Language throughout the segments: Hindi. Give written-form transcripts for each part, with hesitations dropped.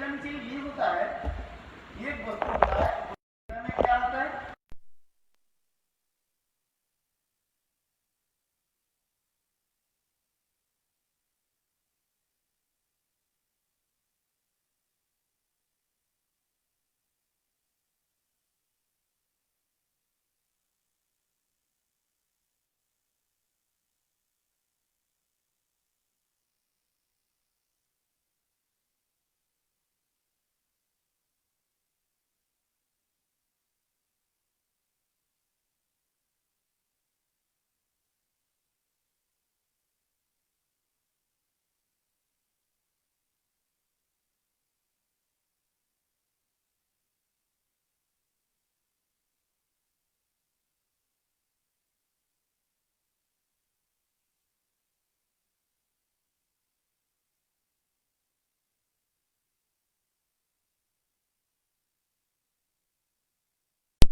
करने के लिए ये होता है, ये वस्तु होता है, में क्या होता है?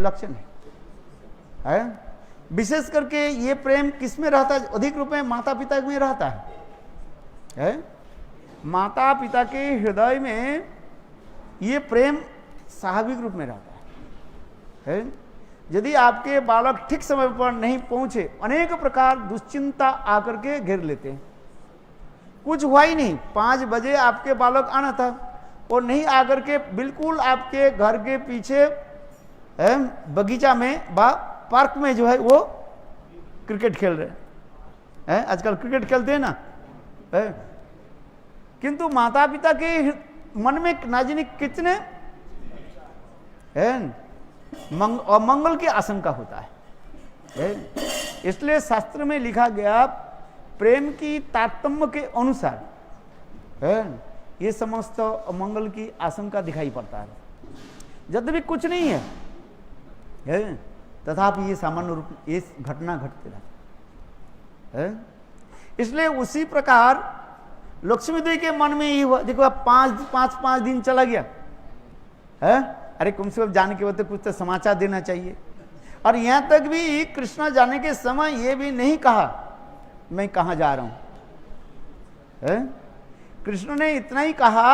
लक्षण है। विशेष करके ये प्रेम किस में रहता है? अधिक रूप में माता पिता में रहता है? माता पिता के हृदय में ये प्रेम स्वाभाविक रूप में रहता है? यदि आपके बालक ठीक समय पर नहीं पहुंचे, अनेक प्रकार दुश्चिंता आकर के घेर लेते हैं। कुछ हुआ ही नहीं, 5 बजे आपके बालक आना था और नहीं आकर के बिल्कुल आपके घर के पीछे बगीचा में बा पार्क में जो है वो क्रिकेट खेल रहे हैं। आजकल क्रिकेट खेलते हैं ना, किंतु माता पिता के मन में ना जाने कितने अमंगल की आशंका होता है। इसलिए शास्त्र में लिखा गया, प्रेम की तारतम्य के अनुसार ये समस्त अमंगल की आशंका दिखाई पड़ता है। यद्यपि कुछ नहीं है, तथापि ये सामान्य रूप ये घटना घटते रहती है। इसलिए उसी प्रकार लक्ष्मी देवी के मन में ये हुआ। देखो, पांच दिन चला गया है, अरे कम से कम जाने के बाद तो कुछ तो समाचार देना चाहिए। और यहां तक भी कृष्णा जाने के समय ये भी नहीं कहा मैं कहां जा रहा हूं। कृष्ण ने इतना ही कहा,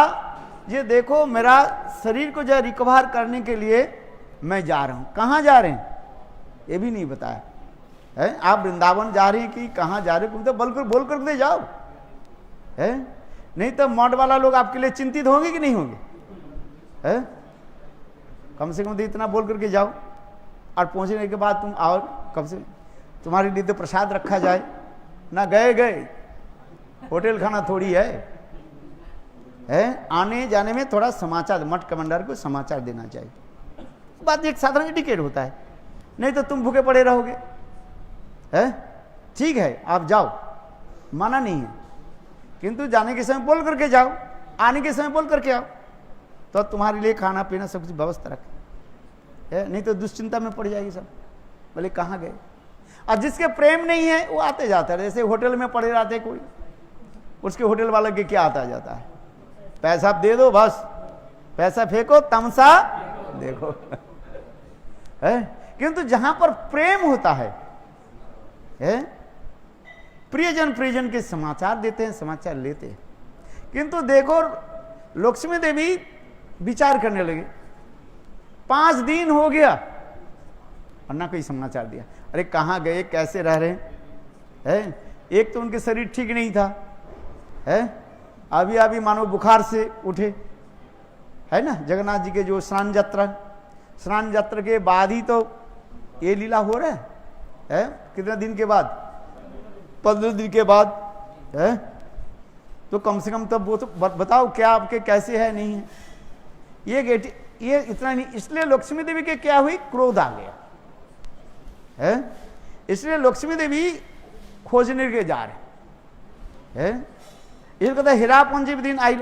ये देखो मेरा शरीर को जो रिकवर करने के लिए मैं जा रहा हूं। कहां जा रहे हैं ये भी नहीं बताया है। आप वृंदावन जा रहे हैं कि कहां जा रहे हैं, तो बोल कर दे जाओ है, नहीं तो मठ वाला लोग आपके लिए चिंतित होंगे कि नहीं होंगे है? कम से कम तो इतना बोल करके जाओ, और पहुंचने के बाद तुम आओ, कम से तुम्हारे लिए तो प्रसाद रखा जाए ना। गए होटल खाना थोड़ी है? आने जाने में थोड़ा समाचार, मठ कमांडर को समाचार देना चाहिए। बात एक साधारण एटिकेट होता है, नहीं तो तुम भूखे पड़े रहोगे है? ठीक है आप जाओ, माना नहीं है, किंतु जाने के समय बोल करके जाओ, आने के समय बोल करके आओ, तो तुम्हारे लिए खाना पीना सब कुछ व्यवस्था रखे, नहीं तो दुश्चिंता में पड़ जाएगी सब। बोले कहाँ गए? और जिसके प्रेम नहीं है वो आते जाता है, जैसे होटल में पड़े रहते कोई, उसके होटल वाले के क्या आता जाता है? पैसा दे दो बस, पैसा फेंको तमसा देखो है? किंतु जहां पर प्रेम होता है प्रियजन के समाचार देते हैं, समाचार लेते हैं। किंतु देखो लक्ष्मी देवी विचार करने लगे, 5 दिन हो गया और ना कोई समाचार दिया। अरे कहाँ गए, कैसे रह रहे हैं? एक तो उनके शरीर ठीक नहीं था अभी मानो बुखार से उठे है ना। जगन्नाथ जी के जो स्नान यात्रा के बाद ही तो ये लीला हो रहा है कितने दिन के बाद? 15 दिन के बाद है। तो कम से कम तब वो तो बताओ क्या आपके कैसे है नहीं है। ये इतना नहीं, इसलिए लक्ष्मी देवी के क्या हुई, क्रोध आ गया है। इसलिए लक्ष्मी देवी खोजने के जा रहे हैं। ये कहता हीरा पंजीब दिन आई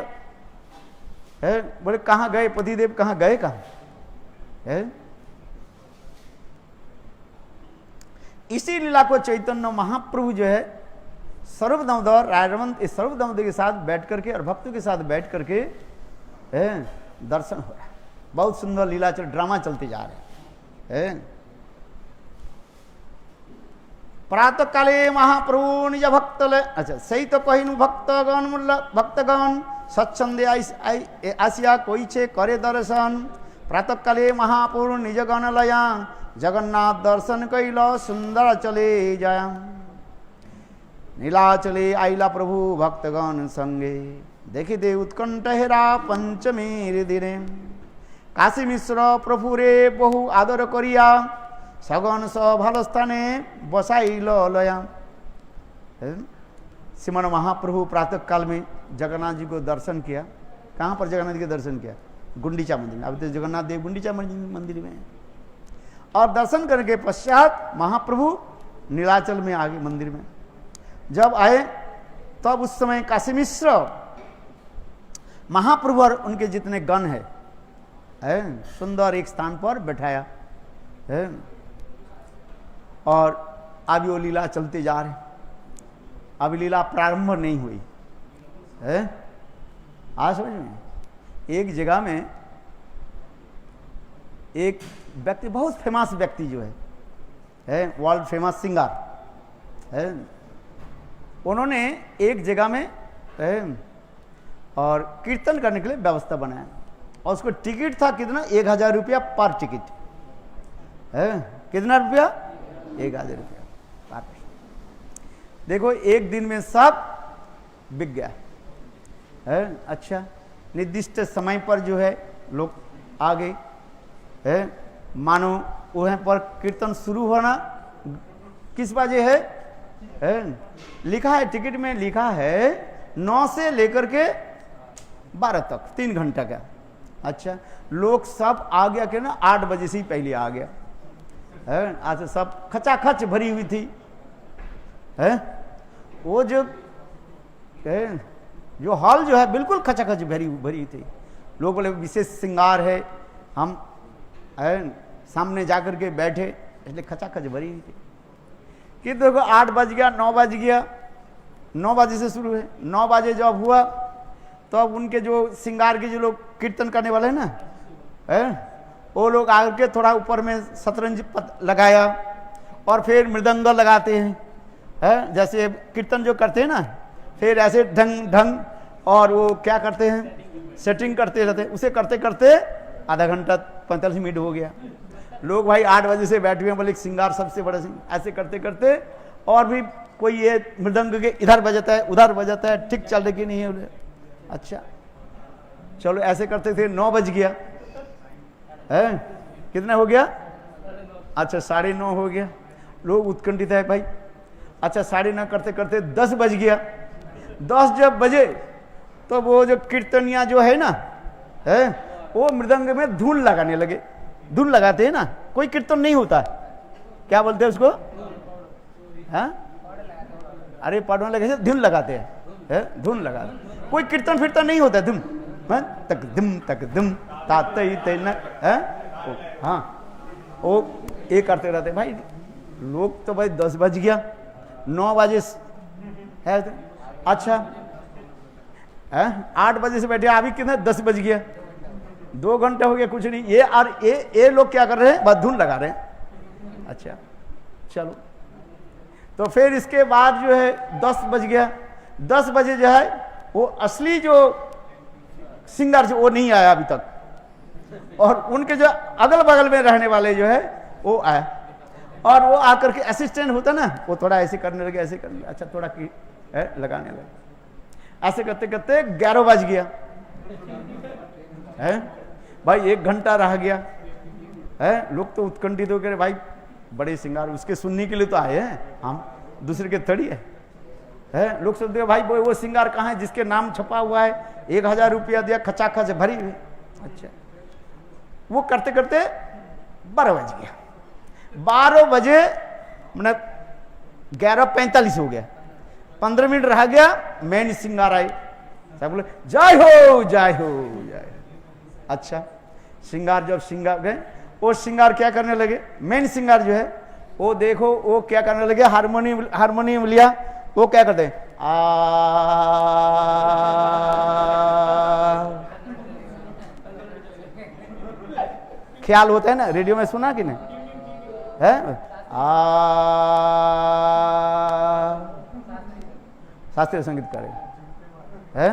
है। बोले कहाँ गए पतिदेव, कहाँ गए कहाँ है? इसी लीला को चैतन्य महाप्रभु जो है सर्वदामोदर राजवंत इस सर्वदामोदर के साथ बैठ करके और भक्तों के साथ बैठ करके दर्शन हो रहा है। बहुत सुंदर लीला ड्रामा चलते जा रहे हैं। प्रातः काले महाप्रभु निज भक्त, अच्छा सही तो कही भक्तगण सत्संदे आसिया कोई छे करे दर्शन प्रातःकाले महापुर निज गण लया जगन्नाथ दर्शन कैल सुंदर चले जाया नीलाचले आइला प्रभु भक्तगण संगे देखी दे उत्कंठ हेरा पंचमी दिने काशी मिश्र प्रभु रे बहु आदर करिया सगन स भालो स्थाने बसाइल लया। श्रीमन महाप्रभु प्रातः काल में जगन्नाथ जी को दर्शन किया। कहाँ पर जगन्नाथ जी के दर्शन किया? गुंडीचा मंदिर में। अब तो जगन्नाथ देव गुंडीचा मंदिर में, और दर्शन करने के पश्चात महाप्रभु नीलाचल में आगे मंदिर में जब आए तब उस समय काशी मिश्र महाप्रभु और उनके जितने गण है सुंदर एक स्थान पर बैठाया है, और अभी वो लीला चलते जा रहे। अभी लीला प्रारंभ नहीं हुई है। आज समझ में एक जगह में एक व्यक्ति, बहुत फेमस व्यक्ति जो है वर्ल्ड फेमस सिंगर है, उन्होंने एक जगह में और कीर्तन करने के लिए व्यवस्था बनाया, और उसको टिकट था कितना? 1000 रुपया पर टिकट है। कितना रुपया? 1000 रुपया पर। देखो एक दिन में सब बिक गया है। अच्छा, निर्दिष्ट समय पर जो है लोग आ गए है। मानो वहाँ पर कीर्तन शुरू होना किस बजे है? लिखा है टिकट में, लिखा है 9 से लेकर के 12 तक, 3 घंटा का। अच्छा, लोग सब आ गया कि ना 8 बजे से ही पहले आ गया है। आज सब खचाखच भरी हुई थी है। वो जो हॉल जो है बिल्कुल खचाखच भरी थी। लोग बोले विशेष श्रृंगार है, हम सामने जाकर के बैठे, इसलिए खचाखच भरी हुई थी। कि देखो 8 बज गया, 9 बज गया, 9 बजे से शुरू है। 9 बजे जब हुआ तो अब उनके जो श्रृंगार के जो लोग कीर्तन करने वाले हैं ना वो लोग आकर के थोड़ा ऊपर में शतरंज लगाया, और फिर मृदंग लगाते हैं जैसे कीर्तन जो करते हैं ना, फिर ऐसे ढंग ढंग, और वो क्या करते हैं सेटिंग करते रहते हैं। उसे करते करते आधा घंटा 45 मिनट हो गया। लोग भाई 8 बजे से बैठे हुए, बोले श्रृंगार सबसे बड़ा श्रृंगार। ऐसे करते करते और भी कोई ये मृदंग के इधर बजाता है उधर बजाता है, ठीक चल रही नहीं है। अच्छा चलो ऐसे करते थे, 9 बज गया है। कितना हो गया? अच्छा 9:30 हो गया। लोग उत्कंठित है भाई। अच्छा 9:30 करते करते 10 बज गया। 10 जब बजे तो वो जो कीर्तनिया जो है ना वो मृदंग में धुन लगाने लगे। धुन लगाते हैं ना, कोई कीर्तन नहीं होता, क्या बोलते हैं उसको? अरे पढ़ने लगे धुन लगाते हैं, धुन लगाते। कोई कीर्तन फिरतन नहीं होता, धुन तक दुम तातई तेन हाँ वो ये करते रहते भाई। लोग तो भाई 10 बज गया, 9 बजे है। अच्छा 8 बजे से बैठे, अभी कितने 10 बज गया, 2 घंटे हो गए कुछ नहीं। ये और ये लोग क्या कर रहे हैं? बस धुन लगा रहे हैं। अच्छा चलो, तो फिर इसके बाद जो है 10 बज गया। 10 बजे जो है वो असली जो सिंगर जो वो नहीं आया अभी तक, और उनके जो अगल बगल में रहने वाले जो है वो आए, और वो आकर के असिस्टेंट होता ना, वो थोड़ा ऐसे करने लगे, ऐसे करने लगे। अच्छा थोड़ा की लगाने लगे। ऐसे करते करते 11 बज गया है भाई। 1 घंटा रह गया है। लोग तो उत्कंठित हो गए भाई, बड़े सिंगार उसके सुनने के लिए तो आए हैं, हम दूसरे के थड़ी है। लोग सोचते भाई वो सिंगार कहाँ है जिसके नाम छपा हुआ है, 1000 रुपया दिया, खचाखच भरी हुई। अच्छा वो करते करते 12 बज गया। 12 बजे मैंने 11:45 हो गया, 15 मिनट रह गया। मेन सिंगार आए, सब बोले जय हो जय हो जय हो। अच्छा सिंगार जब सिंगार गए, वो सिंगार क्या करने लगे? मेन सिंगार जो है वो देखो वो क्या करने लगे, हारमोनियम लिया। वो क्या करते हैं? ख्याल होता है ना, रेडियो में सुना कि नहीं है? शास्त्रीय संगीत करे है।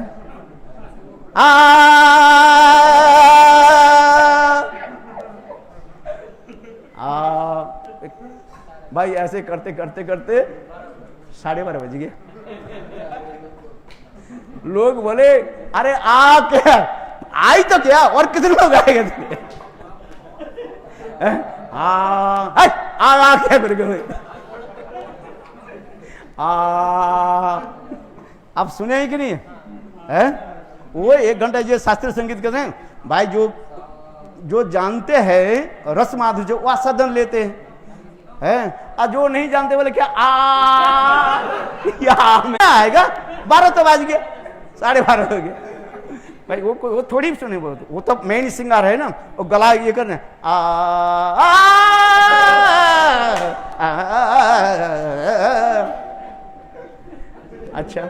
भाई ऐसे करते करते करते 12:30 बज गए। लोग बोले अरे आ क्या आई तो क्या और कितने लोग आएंगे? आ क्या करके आप सुने ही कि नहीं है? वो 1 घंटा जो शास्त्रीय संगीत करते हैं भाई, जो जानते हैं रस माधुर्य वो आस्वादन लेते हैं, और जो नहीं जानते बोले क्या में आएगा 12 तो बज गया, 12:30 हो गया भाई। वो थोड़ी सुने, वो तो मेन सिंगर है ना, वो गला ये करना अच्छा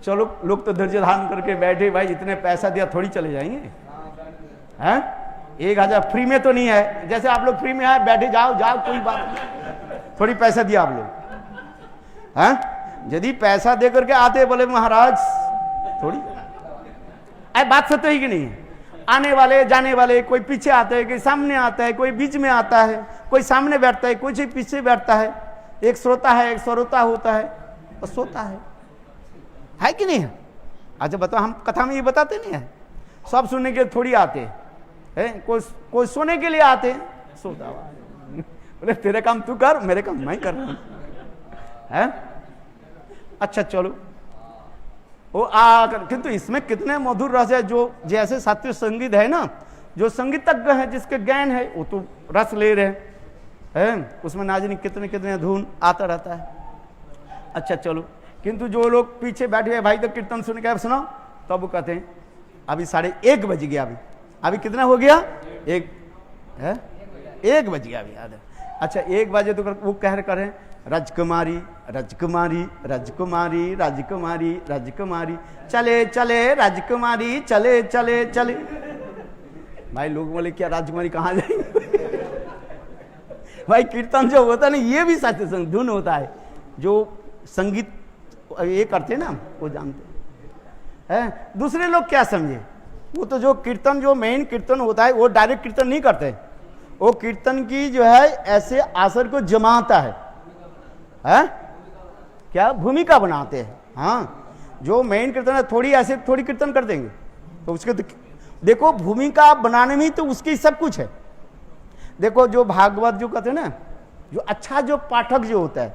चलो, लोग तो धैर्य धारण करके बैठे भाई, इतने पैसा दिया थोड़ी चले जाएंगे हैं? 1000 फ्री में तो नहीं है, जैसे आप लोग फ्री में आए बैठे जाओ कोई बात नहीं, थोड़ी पैसा दिया आप लोग हैं? यदि पैसा दे करके आते बोले महाराज थोड़ी बात सत्य ही कि नहीं? आने वाले जाने वाले, कोई पीछे आता है, कोई सामने आता है, कोई बीच में आता है, कोई सामने बैठता है, कोई पीछे बैठता है, एक श्रोता है, एक श्रोता होता है और सोता है कि नहीं है? अच्छा बताओ, हम कथा में ये बताते नहीं है? सब सुनने के लिए थोड़ी आते हैं, कोई सोने के लिए आते हैं, सोता बोले तेरे काम तू कर, मेरे काम मैं कर रहा हूं है। अच्छा चलो वो किंतु इसमें कितने मधुर रस है, जो जैसे शास्त्रीय संगीत है ना, जो संगीतज्ञ है, जिसके ज्ञान है, वो तो रस ले रहे हैं, उसमें ना जाने कितने कितने धुन आता रहता है। अच्छा चलो, किंतु जो लोग पीछे बैठे हैं भाई तो कीर्तन सुन के सुनाओ, तब वो कहते हैं अभी 1:30 बज गया, अभी कितना हो गया? 1 बज गया अभी आधा। अच्छा 1 बजे तो वो कह करें राजकुमारी राजकुमारी राजकुमारी राजकुमारी राजकुमारी चले चले राजकुमारी चले चले चले। भाई लोग बोले क्या राजकुमारी कहाँ जाएंगे? भाई कीर्तन जो होता है ना, ये भी शास्त्रीय संगीत धुन होता है, जो संगीत ये करते ना वो जानते हैं। दूसरे लोग क्या समझे, वो तो जो कीर्तन, जो मेन कीर्तन होता है, वो डायरेक्ट कीर्तन नहीं करते, वो कीर्तन की जो है ऐसे आसर को जमाता है, क्या भूमिका बनाते हैं। हाँ, जो मेन कीर्तन है थोड़ी ऐसे थोड़ी कीर्तन कर देंगे तो उसके तो देखो भूमिका बनाने में तो उसकी सब कुछ है। देखो जो भागवत जो कहते हैं ना, जो अच्छा जो पाठक जो होता है,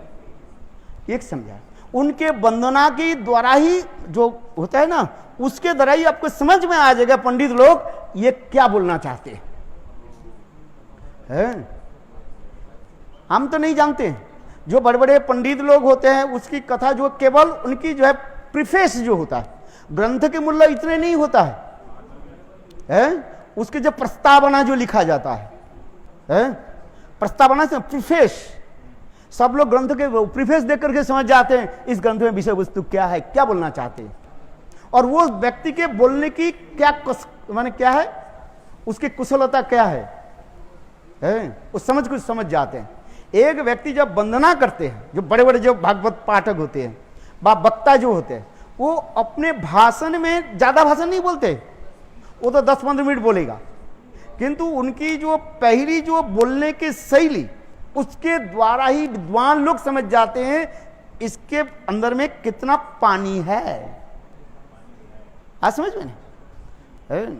एक समझा, उनके वंदना के द्वारा ही जो होता है ना, उसके द्वारा ही आपको समझ में आ जाएगा पंडित लोग ये क्या बोलना चाहते हैं। हम तो नहीं जानते, जो बड़े बड़े पंडित लोग होते हैं उसकी कथा जो केवल उनकी जो है प्रीफेस जो होता है, ग्रंथ के मूल्य इतने नहीं होता है, उसके जो प्रस्तावना जो लिखा जाता है, प्रस्तावना से प्रीफेस, सब लोग ग्रंथ के प्रीफेस देख करके समझ जाते हैं इस ग्रंथ में विषय वस्तु क्या है, क्या बोलना चाहते हैं, और वो व्यक्ति के बोलने की क्या माने क्या है, उसकी कुशलता क्या है उस समझ कुछ समझ जाते हैं। एक व्यक्ति जब वंदना करते हैं, जो बड़े बड़े जो भागवत पाठक होते हैं, वक्ता जो होते हैं, वो अपने भाषण में ज्यादा भाषण नहीं बोलते, वो तो 10-15 मिनट बोलेगा, किंतु उनकी जो पहली जो बोलने की शैली, उसके द्वारा ही विद्वान लोग समझ जाते हैं इसके अंदर में कितना पानी है। आज समझ में नहीं?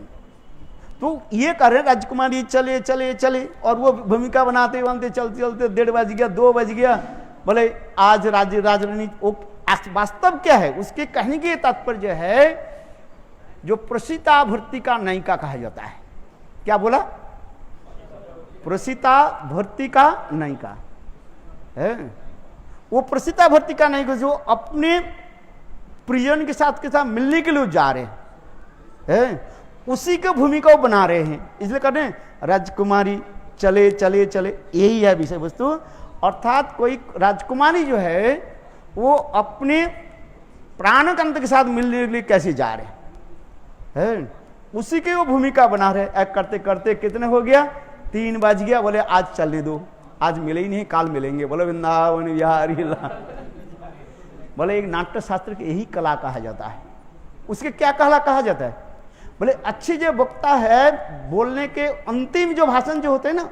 तो ये कर रहे राजकुमारी चले चले चले, और वो भूमिका बनाते बनते चलते चलते 1:30 बज गया, 2 बज गया, बोले आज राजनीति। वास्तव क्या है उसके कहने के तात्पर्य है, जो प्रसिता भर्ती का नायिका कहा जाता है, क्या बोला? प्रसिता भर्ती का नायिका है, वो प्रसिता भर्ती का नायिका जो अपने प्रियजन के साथ मिलने के लिए जा रहे हैं, उसी की भूमिका वो बना रहे हैं, इसलिए कहते हैं राजकुमारी चले चले चले, यही है विषय वस्तु। अर्थात कोई राजकुमारी जो है वो अपने प्राणकंत के साथ मिलने के लिए कैसे जा रहे हैं, उसी की वो भूमिका बना रहे। करते करते कितने हो गया? 3 बज गया, बोले आज चलने दो, आज मिले ही नहीं, काल मिलेंगे, बोले वृंदावन बिहारी लाल। बोले एक नाट्य शास्त्र की यही कला कहा जाता है, उसके क्या कहा जाता है? बोले अच्छी जो वक्ता है, बोलने के अंतिम जो भाषण जो होते हैं ना,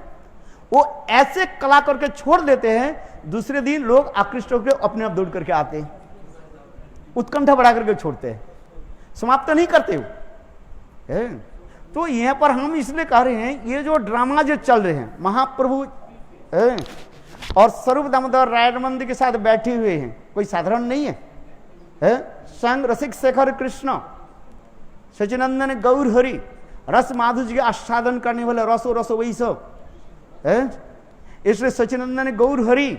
वो ऐसे कला करके छोड़ देते हैं, दूसरे दिन लोग आकृष्ट होकर अपने आप दौड़ करके आते हैं, उत्कंठा बढ़ा करके छोड़ते हैं, समाप्त नहीं करते हो। तो यहां पर हम इसलिए कह रहे हैं, ये जो ड्रामा जो चल रहे हैं, महाप्रभु और स्वरूप दामोदर रायनमंद के साथ बैठे हुए हैं, कोई साधारण नहीं है। संग रसिक शेखर कृष्ण सचिनंदन गौर हरि, रस माधुर्य के आस्वादन करने वाले रसो रसो वही सब, इसलिए सचिनंदन गौर हरि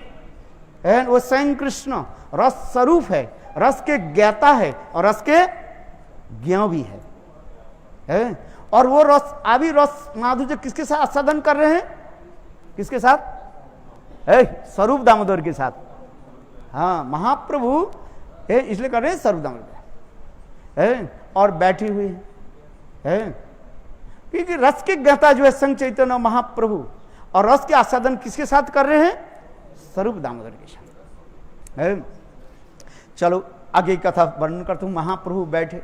वो स्वयं कृष्ण रस स्वरूप है, रस के ज्ञाता है और रस के ज्ञ भी है। और वो रस अभी रस माधुर्य किसके साथ आस्वादन कर रहे हैं? किसके साथ? स्वरूप दामोदर के साथ। हाँ, महाप्रभु इसलिए कर रहे हैं स्वरूप दामोदर और बैठे हुए हैं, क्योंकि रस के ज्ञाता जो है संग चैतन्य महाप्रभु, और रस के आस्वादन किसके साथ कर रहे हैं? स्वरूप दामोदर के साथ। चलो आगे कथा वर्णन करता हूं। महाप्रभु बैठे,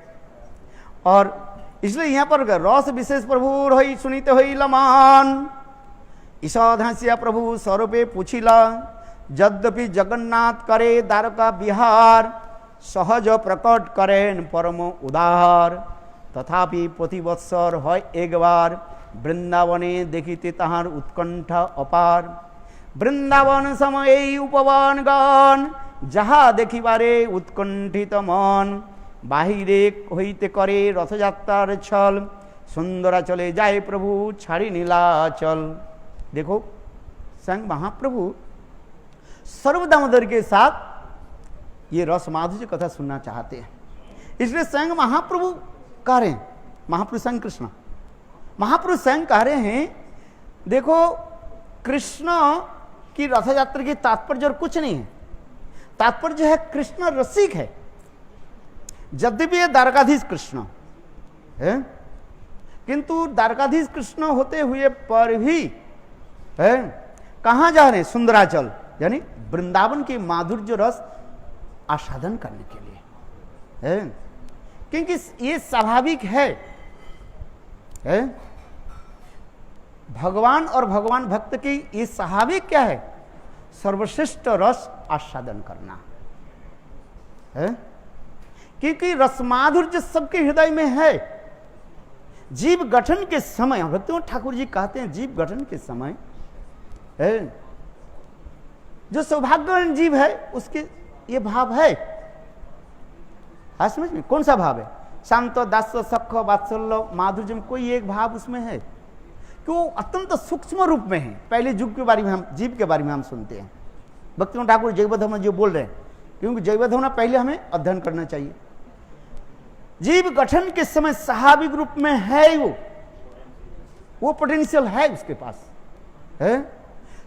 और इसलिए यहां पर रस विशेष प्रभु रही सुनित होई लमान, ईशाधासिया प्रभु स्वरूपे पूछिला, यद्यपि जगन्नाथ करे द्वारका बिहार, सहज प्रकट करें परम उदार, तथापि प्रतिवत्सर है एक बार, वृंदावने देखिते ताहार उत्कंठा अपार। वृंदावन समय उपवन गण, जहा देखिबारे उत्कंठित मन, बाहिरे हईते करे रथयात्रार छल, सुंदरा चले जाए प्रभु छाड़ी नीलाचल। देखो, संग महाप्रभु स्वरूप दामोदर के साथ ये रस माधुर्य कथा सुनना चाहते हैं, इसलिए संग महाप्रभु कह रहे हैं, महाप्रभु संग कृष्ण, महाप्रभु संग कह रहे हैं, देखो कृष्ण की रथ यात्रा की तात्पर्य और कुछ नहीं है, तात्पर्य है कृष्ण रसिक है। यद्यपि ये द्वारकाधीश कृष्ण है, किंतु द्वारकाधीश कृष्ण होते हुए पर भी कहां जा रहे हैं? सुंदराचल, यानी वृंदावन के माधुर्य रस आस्वादन करने के लिए, क्योंकि ये स्वाभाविक है, भगवान और भगवान भक्त की ये स्वाभाविक क्या है? सर्वश्रेष्ठ रस आस्वादन करना है, क्योंकि रस माधुर्य सबके हृदय में है। जीव गठन के समय, भक्तिनाथ ठाकुर जी कहते हैं, जीव गठन के समय जो सौभाग्यवान जीव है उसके ये भाव है। समझ में? कौन सा भाव है? शांत, दास्य, सख, वात्सल्य, माधुर्य में कोई एक भाव उसमें है कि वो अत्यंत सूक्ष्म रूप में है। पहले युग के बारे में हम, जीव के बारे में हम सुनते हैं, भक्तिनाथ ठाकुर जैवधर्म जो बोल रहे हैं, क्योंकि जैवधर्म पहले हमें अध्ययन करना चाहिए। जीव गठन के समय स्वाभाविक रूप में है, वो पोटेंशियल है उसके पास है।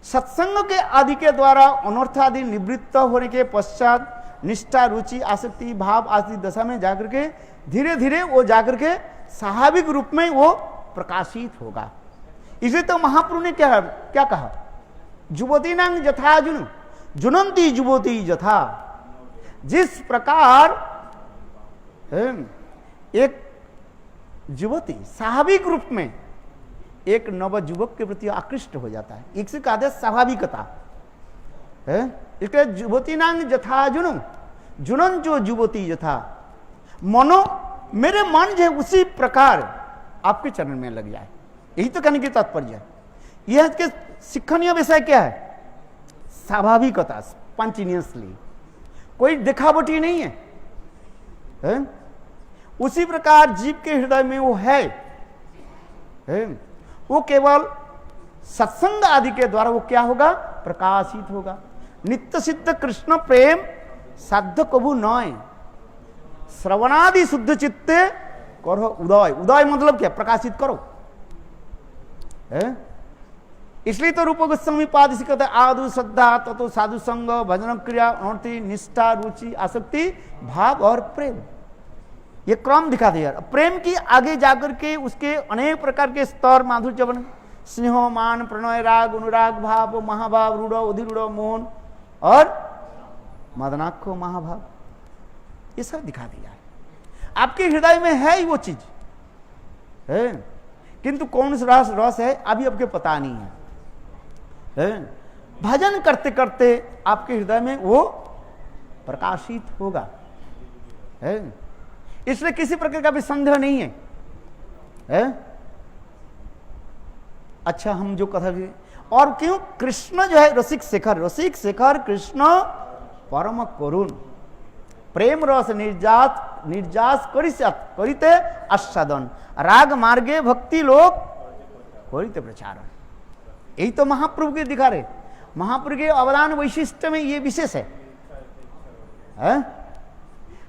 सत्संग के आदि के द्वारा अनर्थ आदि निवृत्त होने के पश्चात निष्ठा, रुचि, आसक्ति, भाव आदि दशा में जाकर के धीरे धीरे वो जाकर के स्वाभाविक रूप में वो प्रकाशित होगा। इसलिए तो महाप्रभु ने क्या कहा? जुवती नांग यथा जुन जुनंती जुवती यथा। जिस प्रकार एक युवती स्वाभाविक रूप में एक नव युवक के प्रति आकृष्ट हो जाता है, इससे कहा जाए स्वाभाविकता है। इसलिए युवती नांग यथा जुन जुनन जो युवती यथा, मनो मेरे मन जो है उसी प्रकार आपके चरण में लग जाए, यही तो कहने की तात्पर्य है। यह के शिक्षणीय विषय क्या है? स्वाभाविकता, स्पॉन्टेनियसली, कोई दिखावटी नहीं है। उसी प्रकार जीव के हृदय में वो है, वो केवल सत्संग आदि के द्वारा वो क्या होगा? प्रकाशित होगा। नित्य सिद्ध कृष्ण प्रेम साध्य कबू नय, श्रवणादि शुद्ध चित्ते करो उदय। उदय मतलब क्या? प्रकाशित करो। इसलिए तो रूप गोस्वामी पाद कहते हैं, आदु श्रद्धा ततो साधु संग भजन क्रिया अनर्थी निष्ठा रुचि आसक्ति भाव और प्रेम, ये क्रम दिखा दिया। प्रेम की आगे जाकर के उसके अनेक प्रकार के स्तर माधुर्य बने, स्नेह, मान, प्रणय, राग, अनुराग भाव, महाभाव, रूढ़, अधिरूढ़, मोहन और मदनाख्य महाभाव, ये सब दिखा दिया है। आपके हृदय में है ही वो चीज है, किंतु कौन सा रस है अभी आपके पता नहीं है। भजन करते करते आपके हृदय में वो प्रकाशित होगा, इसलिए किसी प्रकार का भी संदेह नहीं है। अच्छा, हम जो कथा और क्यों कृष्ण जो है रसिक शेखर कृष्ण परम करुण, प्रेम रस निर्जास करिते आस्वादन, राग मार्गे भक्ति लोग करिते प्रचारण। यही तो महाप्रभु के दिखा रहे, महाप्रभु के अवदान वैशिष्ट में ये विशेष है।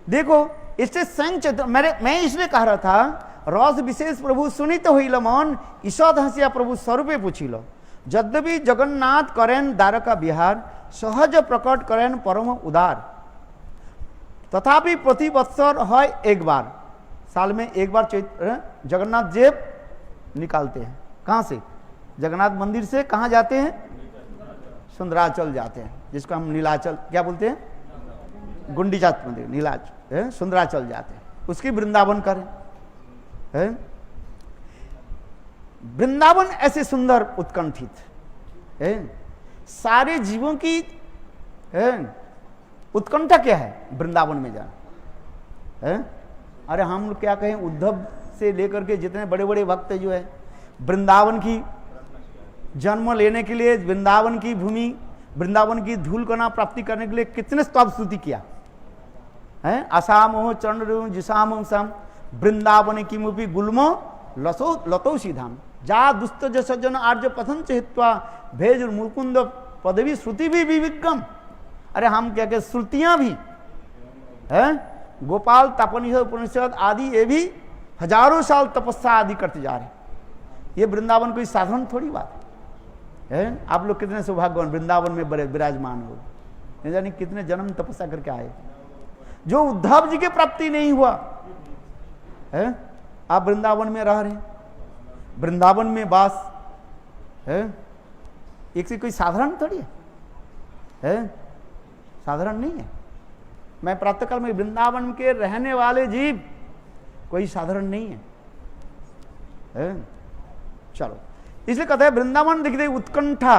देखो इससे संग मैं इसलिए कह रहा था, रस विशेष प्रभु सुनित होइल मन, ईषद हसिया प्रभु स्वरूपे पूछिल, यद्यपि जगन्नाथ करें द्वारका विहार, सहज प्रकट करें परम उदार, तथापि प्रति वत्सर है एक बार, साल में एक बार चैत्र जगन्नाथ जेब निकालते हैं। कहाँ से? जगन्नाथ मंदिर से कहाँ जाते हैं? सुंदराचल जाते हैं, जिसको हम नीलाचल क्या बोलते हैं, गुंडीचा मंदिर नीलाचल, सुंदराचल जाते हैं, उसकी वृंदावन करें। वृंदावन ऐसे सुंदर उत्कंठित सारे जीवों की उत्कंठा क्या है? वृंदावन में जाना। अरे हम लोग क्या कहें, उद्धव से लेकर के जितने बड़े बड़े भक्त जो है, वृंदावन की जन्म लेने के लिए, वृंदावन की भूमि, वृंदावन की धूल कणा प्राप्ति करने के लिए कितने स्तव स्तुति किया है। असामो चंद्र जिसाम सम वृंदावन की मुपी गुलमो लतो सीधाम, जा दुस्त सज्जन आर्य पथन चहित्वा भेज मुकुंद पदवी श्रुति भी विविगम। अरे हम क्या कहते, श्रुतियां भी है, गोपाल तपनिषद उपनिषद आदि, ये भी हजारों साल तपस्या आदि करते जा रहे। ये वृंदावन कोई साधारण थोड़ी बात है। आप लोग कितने सौभाग्यवान वृंदावन में बड़े विराजमान हो, नहीं जाने कितने जन्म तपस्या करके आए, जो उद्धव जी की प्राप्ति नहीं हुआ है। आप वृंदावन में रह रहे हैं, वृंदावन में वास है, एक से कोई साधारण थोड़ी है, साधारण नहीं है। मैं प्रातःकाल में वृंदावन के रहने वाले जीव कोई साधारण नहीं है। चलो, इसलिए कहते हैं वृंदावन देखते उत्कंठा,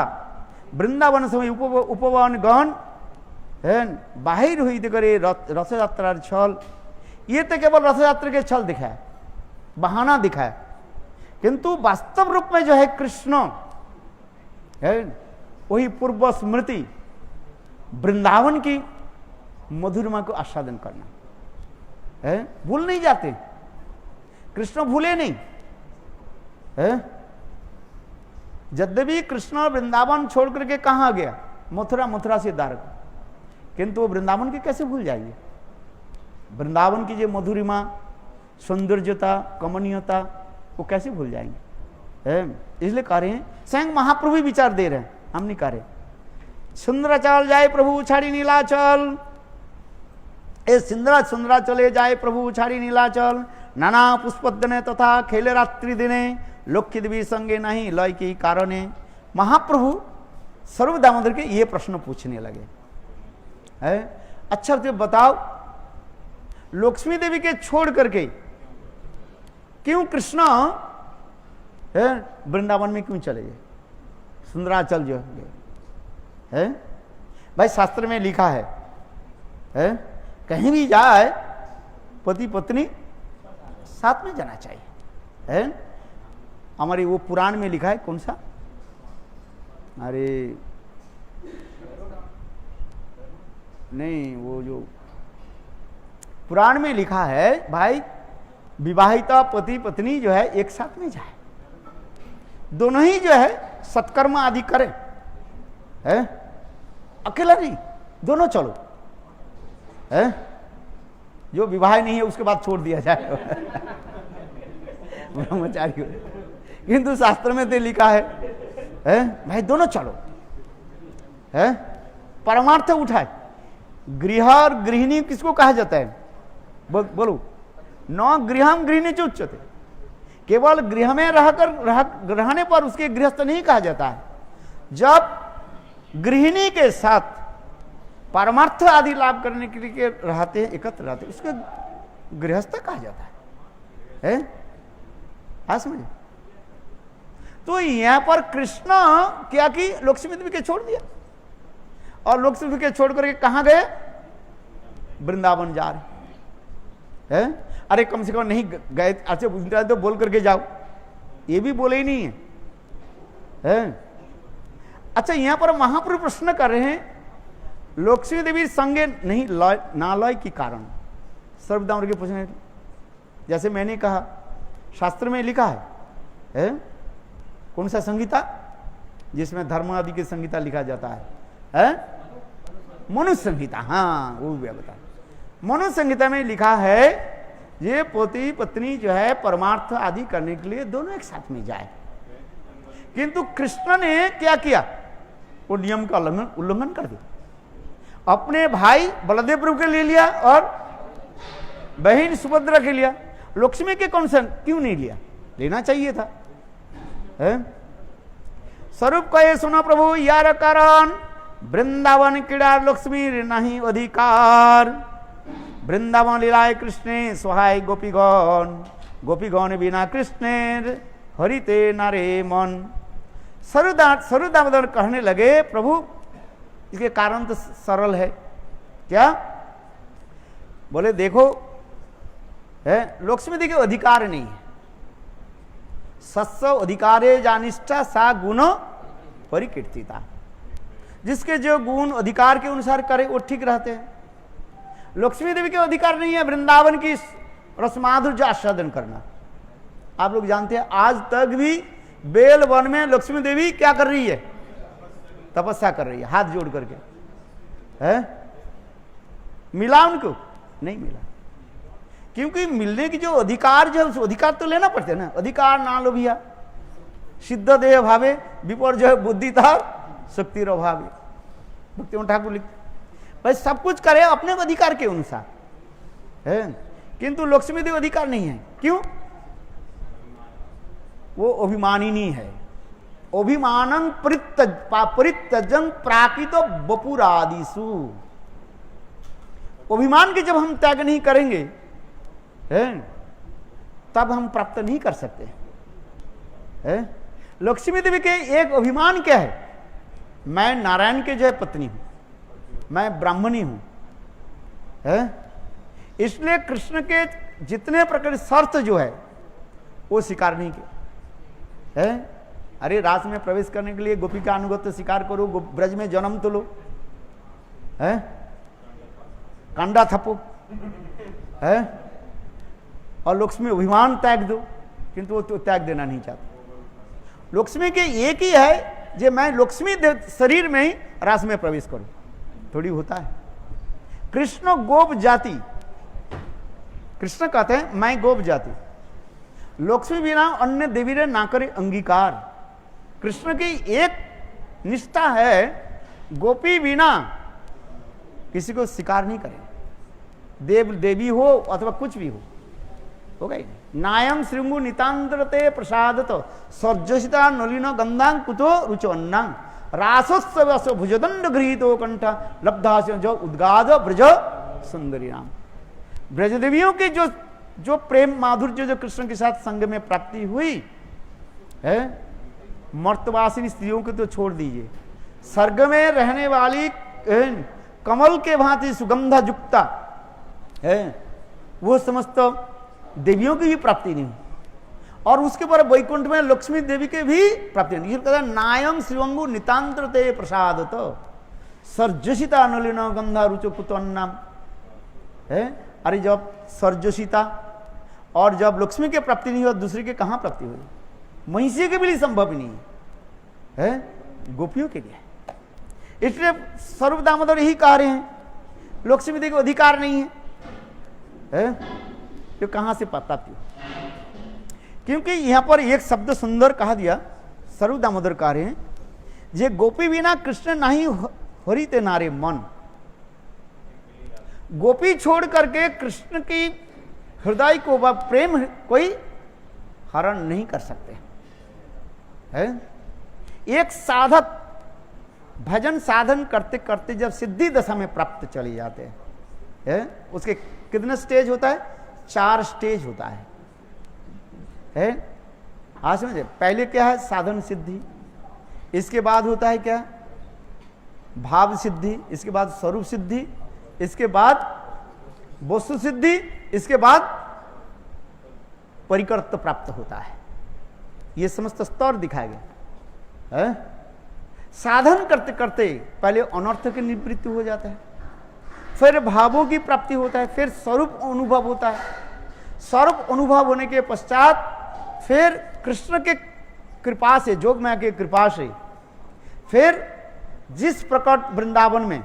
वृंदावन समय उपवन गण है, बाहिर हुई करे रथ यात्रा छल। ये तो केवल रथ यात्रा के छल दिखाए, बहाना दिखाए, किंतु वास्तव रूप में जो है कृष्ण है, वही पूर्व स्मृति वृंदावन की मधुरमा को आस्वादन करना है। भूल नहीं जाते, कृष्ण भूले नहीं है। यद्यपि कृष्ण वृंदावन छोड़ करके कहां गया, मथुरा, मथुरा से द्वारका, किंतु वो वृंदावन के कैसे भूल जाएंगे? वृंदावन की जो मधुरिमा, सौंदर्यता, कमनीयता, वो कैसे भूल जाएंगे? इसलिए कह रहे हैं, स्वयं महाप्रभु विचार दे रहे हैं, हम नहीं कह रहे। सुंदराचल जाए प्रभु छाड़ी नीलाचल, ए सुंदरा चले जाए प्रभु छाड़ी नीलाचल, नाना पुष्पदने तथा खेले रात्रि दिने, लोक देवी संगे नहीं लय की कारणे। महाप्रभु सर्व दामोदर के ये प्रश्न पूछने लगे है। अच्छा तो बताओ, लक्ष्मी देवी के छोड़ करके क्यों कृष्ण है वृंदावन में क्यों चले गए, सुंदराचल जो है? भाई शास्त्र में लिखा है कहीं भी जाए पति पत्नी साथ में जाना चाहिए है। हमारी वो पुराण में लिखा है, कौन सा, अरे नहीं, वो जो पुराण में लिखा है भाई, विवाहिता पति पत्नी जो है एक साथ में जाए, दोनों ही जो है सत्कर्म आदि करें है, अकेला नहीं, दोनों चलो है। जो विवाह नहीं है उसके बाद छोड़ दिया जाए ब्रह्मचारी। किंतु शास्त्र में तो लिखा है भाई दोनों चलो है, परमार्थ उठाए। गृह और गृहिणी किसको कहा जाता है? बोलो, न गृहम गृहिणी च उच्यते, केवल गृह में रहने पर उसके गृहस्थ नहीं कहा जाता है। जब गृहिणी के साथ परमार्थ आदि लाभ करने के लिए रहते हैं, एकत्र रहते हैं, उसके गृहस्थ कहा जाता है? हाँ समझे? तो यहां पर कृष्ण क्या की, लक्ष्मी देवी के छोड़ दिया, और लक्ष्मी देवी के छोड़ करके कहां गए? वृंदावन जा रहे हैं। अरे कम से कम नहीं गए, अच्छा तो बोल करके जाओ, ये भी बोले ही नहीं है? अच्छा यहां पर महाप्रभु प्रश्न कर रहे हैं, लक्ष्मी देवी संगे नहीं नालय के कारण सर्वदाम के पूछने, जैसे मैंने कहा शास्त्र में लिखा है? कौन सा संहिता जिसमें धर्म आदि की संहिता लिखा जाता है? मनुष्य संहिता। हाँ वो भी बता, मनुष्य संहिता में लिखा है ये पति पत्नी जो है परमार्थ आदि करने के लिए दोनों एक साथ में जाए, किंतु कृष्ण ने क्या किया? वो नियम का उल्लंघन कर दिया, अपने भाई बलदेव प्रभु के लिए लिया और बहन सुभद्रा के लिया, लक्ष्मी के कौन सा क्यों नहीं लिया? लेना चाहिए था। स्वरूप कहे सुना प्रभु यार कारण, वृंदावन क्रीड़ा लक्ष्मी नहीं अधिकार, वृंदावन लीलाए कृष्णे सहाय गोपीगण, गोपीगण बिना कृष्णेर हरिते नारे मन। सरुदामोदर कहने लगे प्रभु इसके कारण तो सरल है, क्या? बोले देखो लक्ष्मी देवी के अधिकार नहीं है, सत्सव अधिकारे जानिष्ठा सा गुण परिकीर्तिता, जिसके जो गुण अधिकार के अनुसार करे वो ठीक रहते हैं। लक्ष्मी देवी के अधिकार नहीं है वृंदावन की रसमाधुर्य आस्वादन करना। आप लोग जानते हैं आज तक भी बेल वन में लक्ष्मी देवी क्या कर रही है? तपस्या कर रही है हाथ जोड़ करके। मिला उनको? नहीं मिला, क्योंकि मिलने की जो अधिकार जो है अधिकार तो लेना पड़ते हैं ना। अधिकार ना लो भैया, सिद्ध देह भावे विपर जो है बुद्धि था शक्ति अभावे, भक्ति ठाकुर लिखते भाई सब कुछ करे अपने अधिकार के अनुसार है, किंतु लक्ष्मी देवी अधिकार नहीं है। क्यों? वो अभिमानिनी है। अभिमानं परित्यजन प्राकृत बपुरादिषु, अभिमान के जब हम त्याग नहीं करेंगे तब हम प्राप्त नहीं कर सकते। लक्ष्मी देवी के एक अभिमान क्या है? मैं नारायण के जो है पत्नी हूं, मैं ब्राह्मणी हूं। इसलिए कृष्ण के जितने प्रकार शर्त जो है वो स्वीकार नहीं किए। अरे रास में प्रवेश करने के लिए गोपिका अनुगत्य स्वीकार करो, ब्रज में जन्म तो लो, कांडा थपो, और लक्ष्मी अभिमान त्याग दो, किंतु वो तो त्याग देना नहीं चाहते। लक्ष्मी के एक ही है जे मैं लक्ष्मी शरीर में ही रास में प्रवेश करूं, थोड़ी होता है। कृष्ण गोप जाति, कृष्ण कहते हैं मैं गोप जाति, लक्ष्मी बिना अन्य देवी रे ना करे अंगीकार। कृष्ण की एक निष्ठा है, गोपी बिना किसी को स्वीकार नहीं करे, देव देवी हो अथवा कुछ भी हो गई। नायम श्रृंगु नितांतरते प्रसादत सर्जसिता नलिन गंधांग कुतो रुचोन्नांग रासोत्सव भुजदंड गृहीतो कंठ लब्धा जो उद्गाद ब्रज सुंदरी राम। ब्रज देवियों की जो प्रेम माधुर्य जो कृष्ण के साथ संग में प्राप्ति हुई है, मर्तवासिनी स्त्रियों को तो छोड़ दीजिए, स्वर्ग में रहने वाली कमल के भांति सुगंधा युक्ता है, वो समस्त देवियों की भी प्राप्ति नहीं, और उसके पर वैकुंठ में लक्ष्मी देवी के भी प्राप्ति नहीं। कहता नायम श्रीवंगु नितांतरते प्रसाद तो सर्जसिता नलिन गंधा रुचो कुतन्नाम है। अरे जब सर्जसिता और जब लक्ष्मी के प्राप्ति नहीं हुआ, दूसरे के कहां प्राप्ति हुई? महिषी के भी लिए संभव नहीं है, गोपियों के लिए। इसलिए स्वरूप दामोदर यही कह रहे हैं लक्ष्मी देवी को अधिकार नहीं है, तो कहां से प्राप्ति हो? क्योंकि यहां पर एक शब्द सुंदर कहा दिया, स्वरूप दामोदर कह रहे हैं जे गोपी बिना कृष्ण नहीं हरिते नारे मन। गोपी छोड़ करके कृष्ण की हृदय को व प्रेम कोई हरण नहीं कर सकते है। एक साधक भजन साधन करते करते जब सिद्धि दशा में प्राप्त चले जाते हैं, उसके कितने स्टेज होता है? 4 स्टेज होता है? आज समझे, पहले क्या है? साधन सिद्धि, इसके बाद होता है क्या? भाव सिद्धि, इसके बाद स्वरूप सिद्धि, इसके बाद वस्तु सिद्धि, इसके बाद परिकर्तव्य प्राप्त होता है। ये समस्त स्तर दिखाए गए हैं। साधन करते करते पहले अनर्थ की निवृत्ति हो जाता है, फिर भावों की प्राप्ति होता है, फिर स्वरूप अनुभव होता है। स्वरूप अनुभव होने के पश्चात फिर कृष्ण के कृपा से, जोगमाया के कृपा से, फिर जिस प्रकट वृंदावन में,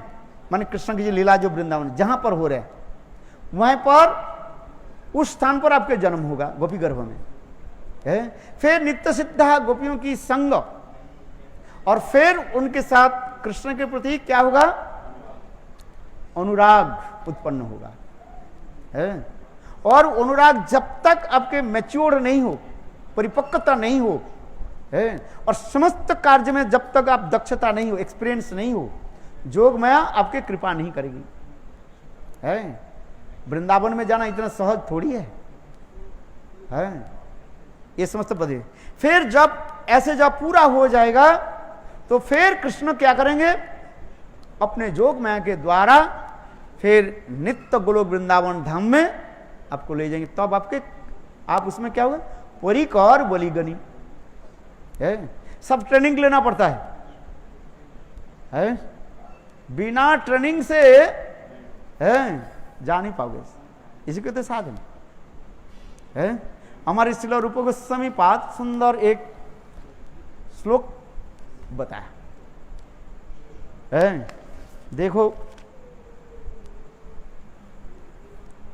माने कृष्ण की लीला जो वृंदावन जहां पर हो रहे हैं, वहीं पर उस स्थान पर आपके जन्म होगा गोपी गर्भ में है। फिर नित्य सिद्धा गोपियों की संग, और फिर उनके साथ कृष्ण के प्रति क्या होगा? अनुराग उत्पन्न होगा है। और अनुराग जब तक आपके मैच्योर नहीं हो, परिपक्वता नहीं हो है, और समस्त कार्य में जब तक आप दक्षता नहीं हो, एक्सपीरियंस नहीं हो, जोगमाया आपके कृपा नहीं करेगी है। वृंदावन में जाना इतना सहज थोड़ी है। ये समस्त पद। फिर जब ऐसे जब पूरा हो जाएगा तो फिर कृष्ण क्या करेंगे? अपने जोगमाया के द्वारा फिर नित्य गोलोक वृंदावन धाम में आपको ले जाएंगे। तब आप उसमें क्या होगा? परिकर बलिगनी है। सब ट्रेनिंग लेना पड़ता है? बिना ट्रेनिंग से है जा नहीं पाओगे। इसी के तो साधन है। हमारे श्रील रूप गोस्वामी पाद सुंदर एक श्लोक बताया है। देखो,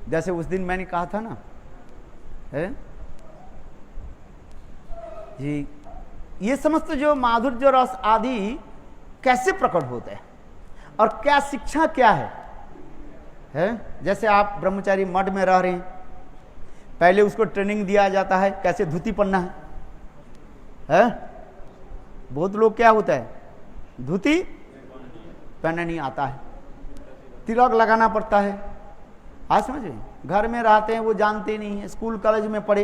जैसे उस दिन मैंने कहा था ना है जी, ये समस्त जो माधुर्य रस आदि कैसे प्रकट होते हैं और क्या शिक्षा क्या है? जैसे आप ब्रह्मचारी मठ में रह रहे हैं, पहले उसको ट्रेनिंग दिया जाता है कैसे धोती पहनना है? बहुत लोग क्या होता है, धोती पहनना नहीं आता है, तिलक लगाना पड़ता है। आज समझे, घर में रहते हैं वो जानते नहीं है, स्कूल कॉलेज में पढ़े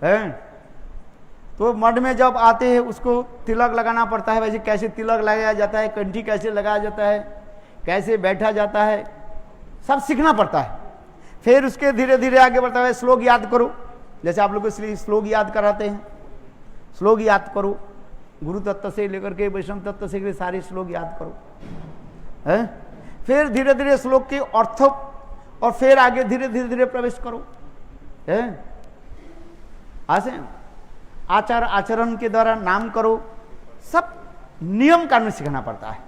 हैं, तो मठ में जब आते हैं उसको तिलक लगाना पड़ता है। वैसे कैसे तिलक लगाया जाता है, कंठी कैसे लगाया जाता है, कैसे बैठा जाता है, सब सीखना पड़ता है। फिर उसके धीरे धीरे आगे बढ़ता है। श्लोक याद करो, जैसे आप लोग को इसलिए श्लोक याद कराते हैं, श्लोक याद करो, गुरु तत्व से लेकर के वैष्णव तत्व से सारे श्लोक याद करो है। फिर धीरे धीरे श्लोक के अर्थ, और फिर आगे धीरे धीरे धीरे प्रवेश करो है। ऐसे आचार आचरण के द्वारा नाम करो, सब नियम कानून सीखना पड़ता है।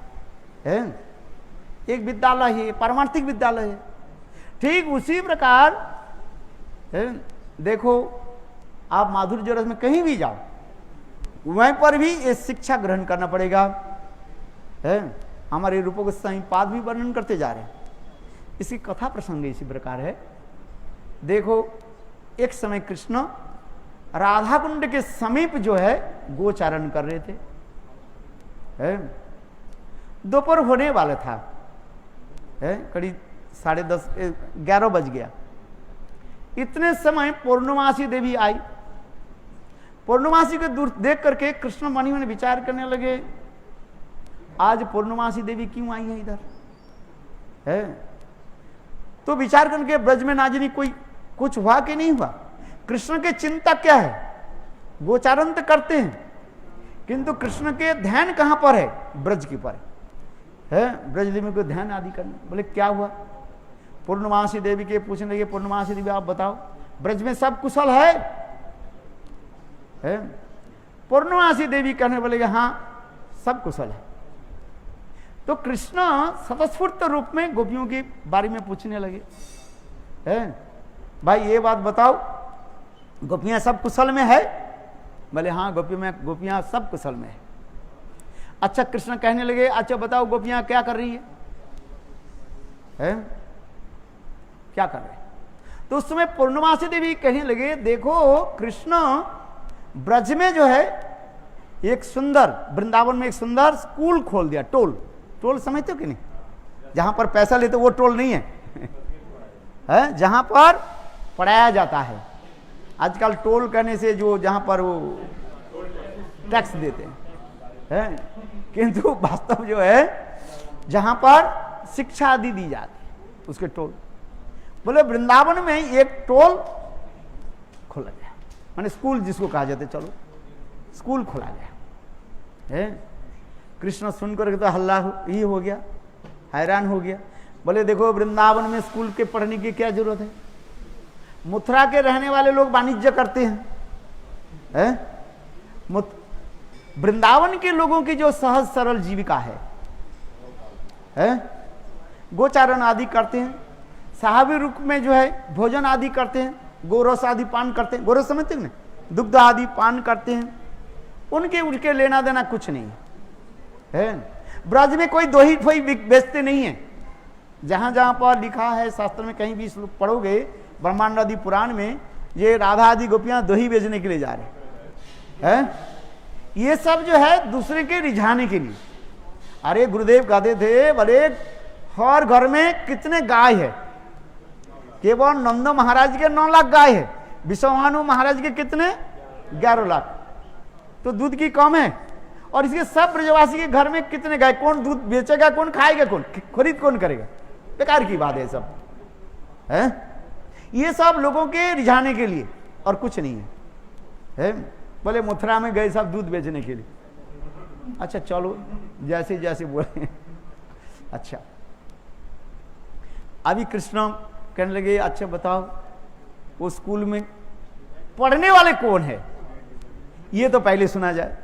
एक विद्यालय है, पारमार्थिक विद्यालय है। ठीक उसी प्रकार देखो, आप माधुर्य रस में कहीं भी जाओ, वहीं पर भी ये शिक्षा ग्रहण करना पड़ेगा है। हमारे रूप गोस्वामी पाद भी वर्णन करते जा रहे हैं। इसकी कथा प्रसंग इसी प्रकार है। देखो, एक समय कृष्ण राधा कुंड के समीप जो है गोचारण कर रहे थे। दोपहर होने वाला था, करीब 10:30 11 बज गया। इतने समय पूर्णमासी देवी आई। पूर्णमासी को दूर देख करके कृष्ण मणि में विचार करने लगे, आज पूर्णमासी देवी क्यों आई है इधर है? तो विचार करके ब्रज में नाजनी कोई कुछ हुआ कि नहीं हुआ? कृष्ण के चिंता क्या है? गोचारण तो करते हैं, किंतु कृष्ण के ध्यान कहां पर है? ब्रज के पर है। ब्रज देवी को ध्यान आदि करना। बोले क्या हुआ? पूर्णमासी देवी के पूछने लगे, पूर्णमासी देवी आप बताओ, ब्रज में सब कुशल है? पूर्णमासी देवी कहने बोले हाँ सब कुशल है। तो कृष्ण स्वतस्फूर्त रूप में गोपियों के बारे में पूछने लगे, भाई ये बात बताओ, गोपियां सब कुशल में है? बोले हाँ गोपियां सब कुशल में है। अच्छा, कृष्ण कहने लगे, अच्छा बताओ गोपियां क्या कर रही है? क्या कर रहे हैं? तो उस समय पूर्णमासी देवी कहने लगे, देखो कृष्ण ब्रज में जो है एक सुंदर, वृंदावन में एक सुंदर स्कूल खोल दिया। टोल समझते हो कि नहीं? जहां पर पैसा लेते वो टोल नहीं है, जहां पर पढ़ाया जाता है। आजकल टोल करने से जो जहां पर वो टैक्स देते हैं, किंतु वास्तव जो है जहां पर शिक्षा आदि दी जाती है उसके टोल। बोले वृंदावन में एक टोल खोला गया, माने स्कूल जिसको कहा जाता है, चलो स्कूल खोला गया है। कृष्ण सुनकर के तो हल्ला ही हो गया, हैरान हो गया। बोले देखो वृंदावन में स्कूल के पढ़ने की क्या जरूरत है, मथुरा के रहने वाले लोग वाणिज्य करते हैं, वृंदावन के लोगों की जो सहज सरल जीविका है, गोचारण आदि करते हैं, स्वाभाविक रूप में जो है भोजन आदि करते हैं, गोरस आदि पान करते हैं, गोरस समझते हैं, दुग्ध आदि पान करते हैं, उनके लेना देना कुछ नहीं है। ब्रज में कोई दोही ठोई बेचते नहीं है। जहां जहां पर लिखा है शास्त्र में, कहीं भी श्लोक पढ़ोगे ब्रह्मांड आदि पुराण में, ये राधा आदि गोपियां दोही बेचने के लिए जा रहे हैं। ये सब जो है दूसरे के रिझाने के लिए। अरे गुरुदेव कहते थे, बोले हर घर में कितने गाय है, केवल नंद महाराज के 9 लाख गाय है, विश्वभानु महाराज के कितने 11 लाख, तो दूध की कम है। और इसके सब ब्रजवासी के घर में कितने गाय, कौन दूध बेचेगा, कौन खाएगा, कौन खरीद कौन करेगा, बेकार की बात है सब है। ये सब लोगों के रिझाने के लिए और कुछ नहीं है। बोले मथुरा में गए सब दूध बेचने के लिए। अच्छा चलो जैसे जैसे बोले। अच्छा अभी कृष्ण कहने लगे, अच्छा बताओ वो स्कूल में पढ़ने वाले कौन है, ये तो पहले सुना जाए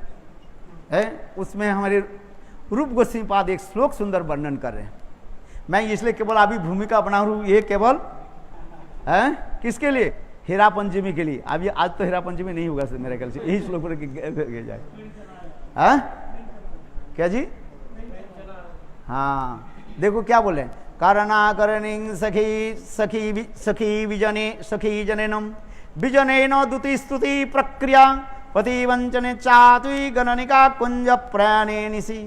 है। उसमें हमारे रूप गोस्वामीपाद एक श्लोक सुंदर वर्णन कर रहे हैं। मैं इसलिए केवल अभी भूमिका बना रहा हूं, ये केवल है किसके लिए, हीरा पंचमी के लिए। अभी आज तो हीरा पंचमी नहीं होगा मेरे ख्याल से, यही श्लोक जाए। हाँ क्या जी, हाँ देखो क्या बोले, करना करणी सखी सखी सखी विजने सखी जनेनम विजनेन दुति स्तुति प्रक्रिया पति वंचने चातुई गणनिका कुंज प्रयाणे निशि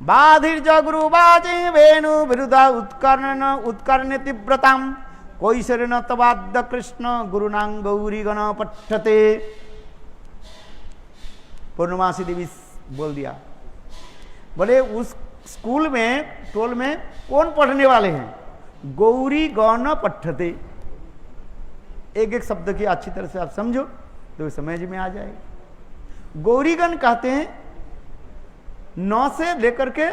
बाधिर्ज गुरुवाचे वेणु विरुद्ध उत्कर्ण तीव्रताम कोई शरण तवाद्य कृष्ण गुरुनांग गौरी गण पठते। पूर्णमासी देवी बोल दिया, बोले उस स्कूल में टोल में कौन पढ़ने वाले हैं, गौरी गण पठते। एक एक शब्द की अच्छी तरह से आप समझो तो समझ में आ जाएगा। गौरीगण कहते हैं 9 से लेकर के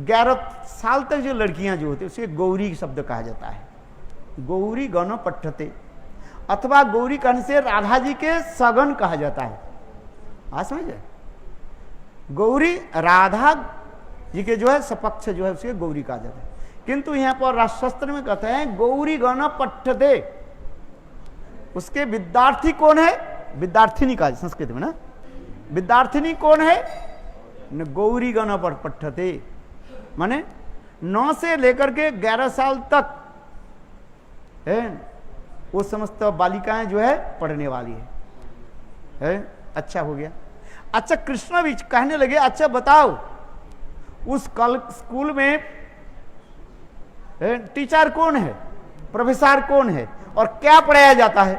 11 साल तक जो लड़कियां जो होती है उसे गौरी शब्द कहा जाता है। गौरी गण पठते, अथवा गौरी कहने से राधा जी के सगन कहा जाता है। आ समझे, गौरी राधा जी के जो है सपक्ष जो है उसे गौरी कहा जाता है। किंतु यहां पर राजशास्त्र में कहते हैं गौरी गण पठते, उसके विद्यार्थी कौन है, विद्यार्थिनी कहा संस्कृत में ना, विद्यार्थिनी कौन है, गौरी गण पठते, माने 9 से लेकर के 11 साल तक है वो समस्त बालिकाएं जो है पढ़ने वाली है। अच्छा हो गया। अच्छा कृष्ण भी कहने लगे, अच्छा बताओ उस स्कूल में टीचर कौन है, प्रोफेसर कौन है और क्या पढ़ाया जाता है?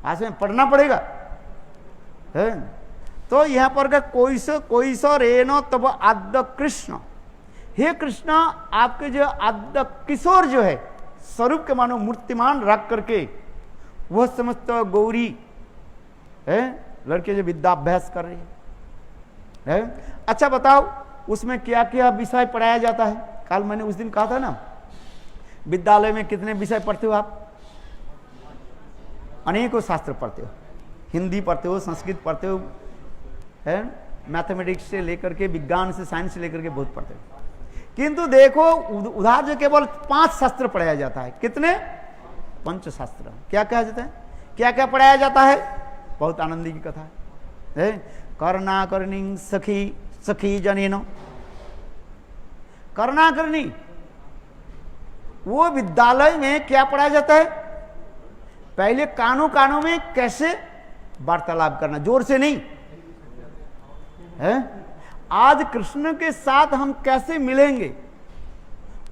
आज में पढ़ना पड़ेगा है। तो यहां पर कोई सो रेनो तब आद्य कृष्ण, हे कृष्ण आपके जो आद्य किशोर जो है स्वरूप के मानो मूर्तिमान रख करके वह समस्त गौरी है लड़के जो विद्याभ्यास कर रही है। अच्छा बताओ उसमें क्या क्या विषय पढ़ाया जाता है? कल मैंने उस दिन कहा था ना, विद्यालय में कितने विषय पढ़ते हो आप? अनेकों शास्त्र पढ़ते हो, हिंदी पढ़ते हो, संस्कृत पढ़ते हो, है मैथमेटिक्स से लेकर के विज्ञान से साइंस से लेकर के बहुत पढ़ते हो। किंतु देखो उधार जो केवल 5 शास्त्र पढ़ाया जाता है। कितने? 5 शास्त्र। क्या कहा जाता है, क्या क्या पढ़ाया जाता है? बहुत आनंदी की कथा है। करना करनी सखी सखी जनेनो, करना करनी वो विद्यालय में क्या पढ़ाया जाता है? पहले कानों में कैसे वार्तालाप करना, जोर से नहीं है। आज कृष्ण के साथ हम कैसे मिलेंगे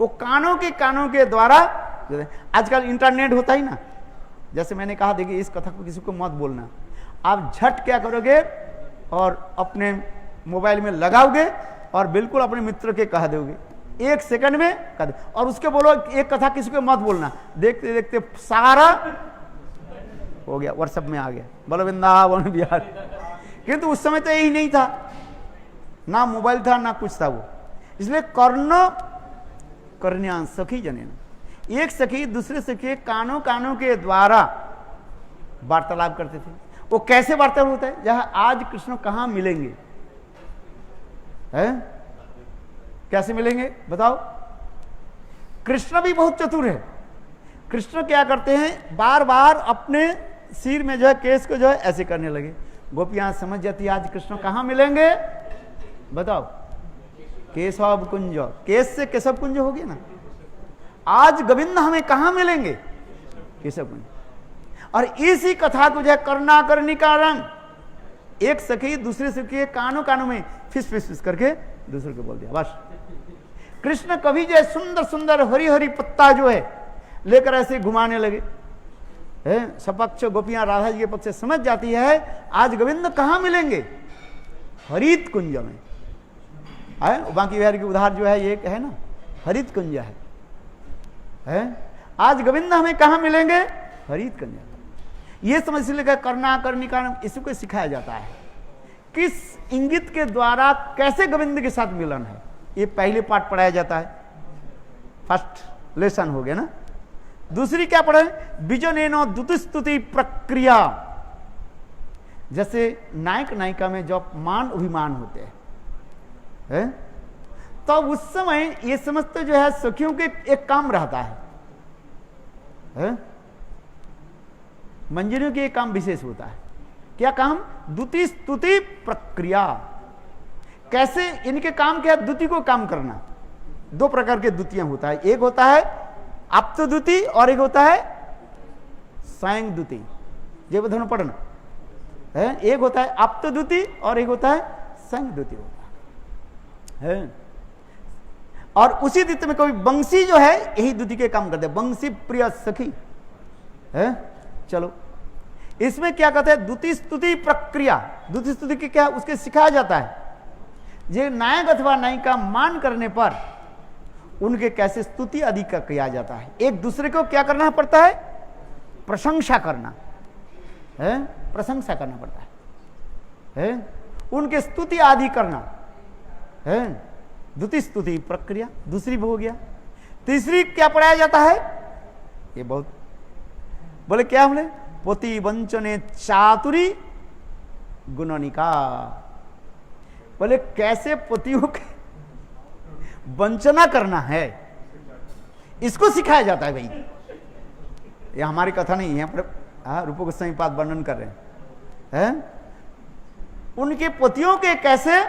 वो कानों के द्वारा। आजकल इंटरनेट होता ही ना, जैसे मैंने कहा देखिए इस कथा को किसी को मत बोलना, आप झट क्या करोगे और अपने मोबाइल में लगाओगे और बिल्कुल अपने मित्र के कह दोगे, 1 सेकंड में कह दो, और उसके बोलो एक कथा किसी को मत बोलना, देखते देखते सारा हो गया, व्हाट्सएप में आ गया, बोलो वृंदावन बिहार। किंतु उस समय तो यही नहीं था, ना मोबाइल था ना कुछ था वो। इसलिए कर्ण्या सखी जने, एक सखी दूसरे सखी के कानों के द्वारा वार्तालाप करते थे। वो कैसे वार्तालाप होता है, जहां आज कृष्ण कहां मिलेंगे, है कैसे मिलेंगे बताओ। कृष्ण भी बहुत चतुर है। कृष्ण क्या करते हैं, बार बार अपने सिर में जो है केस को जो है ऐसे करने लगे। गोपियां समझ जाती आज कृष्ण कहां मिलेंगे, बताओ। केशव कुंज, केस से केशव कुंज हो गया ना। आज गोविंद हमें कहां मिलेंगे, केशव कुंज। और इसी कथा को जो है करनी का रंग, एक सखी दूसरे सखी के कानों में फिस फिस फिस करके दूसरे को बोल दिया बस। कृष्ण कभी जो सुंदर सुंदर हरी हरी पत्ता जो है लेकर ऐसे घुमाने लगे, सपक्ष गोपियां राधा जी के पक्ष से समझ जाती है आज गोविंद कहां मिलेंगे, हरित कुंज में। बांकी बिहारी की उधार जो है ये है ना, हरित कुंज है। आज गोविंद हमें कहां मिलेंगे, हरित कुंज। ये समझ से लेकर करनी का इसी को सिखाया जाता है, किस इंगित के द्वारा कैसे गोविंद के साथ मिलन है। ये पहले पाठ पढ़ाया जाता है, फर्स्ट लेसन हो गया ना। दूसरी क्या पढ़े, बीजनेनो द्युतिस्तुति प्रक्रिया। जैसे नायक नायिका में जो मान अभिमान होते हैं, तो उस समय ये समस्त जो है सखियों के एक काम रहता है, मंजरियों के एक काम विशेष होता है। क्या काम, द्युति स्तुति प्रक्रिया। कैसे इनके काम क्या, द्युति को काम करना। 2 प्रकार के द्युतियां होता है, एक होता है आप्त द्युति और एक होता है सायं द्युति। ये बधन पढ़ना है, एक होता है आप्त द्युति और एक होता है सायं द्युति होता है। और उसी द्युति में कभी बंसी जो है यही द्युति के काम करते हैं, बंसी प्रिय सखी है। चलो इसमें क्या कहते हैं, द्युति स्तुति प्रक्रिया। द्युति स्तुति के क्या, उसके सिखाया जाता है जे नायक अथवा नायिका मान करने पर उनके कैसे स्तुति आदि का किया जाता है। एक दूसरे को क्या करना पड़ता है, प्रशंसा करना है, प्रशंसा करना पड़ता है, उनके स्तुति आदि करना है, द्युति स्तुति प्रक्रिया दूसरी हो गया। तीसरी क्या पढ़ाया जाता है, ये बहुत बोले क्या बोले, पोती वंचने चातुरी गुणनिका। बोले कैसे पतियों के वंचना करना है, इसको सिखाया जाता है। भाई ये हमारी कथा नहीं है, पर रूप गोस्वामी पाद वर्णन कर रहे हैं, उनके पतियों के कैसे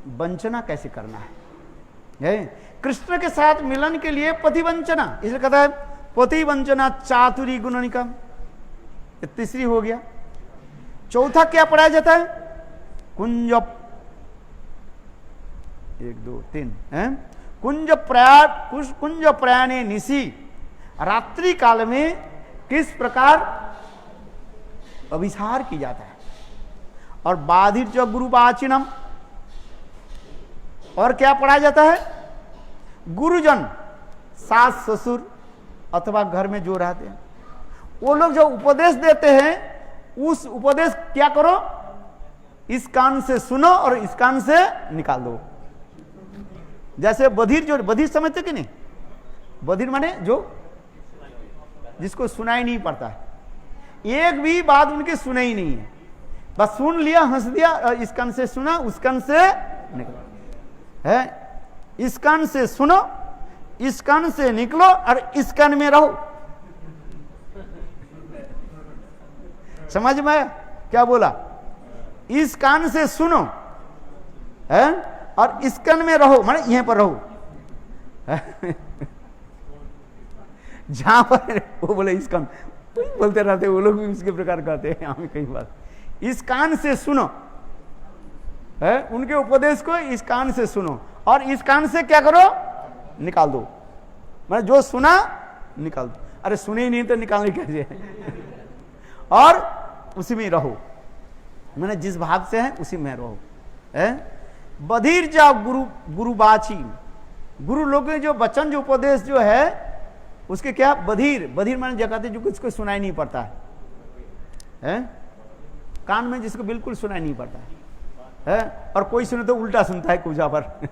वंचना कैसे करना है। कृष्ण के साथ मिलन के लिए पति वंचना, इसलिए कहता है पति वंचना चातुरी गुणनिका। तीसरी हो गया। चौथा क्या पढ़ाया जाता है, कुंज 1 2 3 है, कुंज प्रयाणे निशी। रात्रि काल में किस प्रकार अभिसार की जाता है। और बाधिर जो गुरुवाचिनम। और क्या पढ़ाया जाता है, गुरुजन सास ससुर अथवा घर में जो रहते हैं वो लोग जो उपदेश देते हैं, उस उपदेश क्या करो, इस कान से सुनो और इस कान से निकाल दो। जैसे बधिर, जो बधिर समझते कि नहीं, बधिर माने जो जिसको सुनाई नहीं पड़ता है, एक भी बात उनकी सुनाई ही नहीं है, बस सुन लिया, हंस दिया, इस कान से सुना उस कान से निकलो है, इस कान से सुनो इस कान से निकलो और इस कान में रहो। समझ में क्या बोला, इस कान से सुनो है और इस कान में रहो, माने यहां पर रहो। जहां पर वो बोले इस कान, बोलते रहते वो लोग भी इसके प्रकार कहते हैं हमें कई बार। इस कान से सुनो है, उनके उपदेश को इस कान से सुनो और इस कान से क्या करो, निकाल दो। मैंने जो सुना निकाल दो। अरे सुने ही नहीं तो निकालने कैसे? और उसी में रहो, मैंने जिस भाव से है उसी में रहो। बधिर जाओ गुरु गुरुबाची, गुरु लोग ने जो वचन जो उपदेश जो है उसके क्या बधिर, बधिर माने जगह जो किसको सुनाई नहीं पड़ता है, कान में जिसको बिल्कुल सुनाई नहीं पड़ता है, और कोई सुने तो उल्टा सुनता है पूजा पर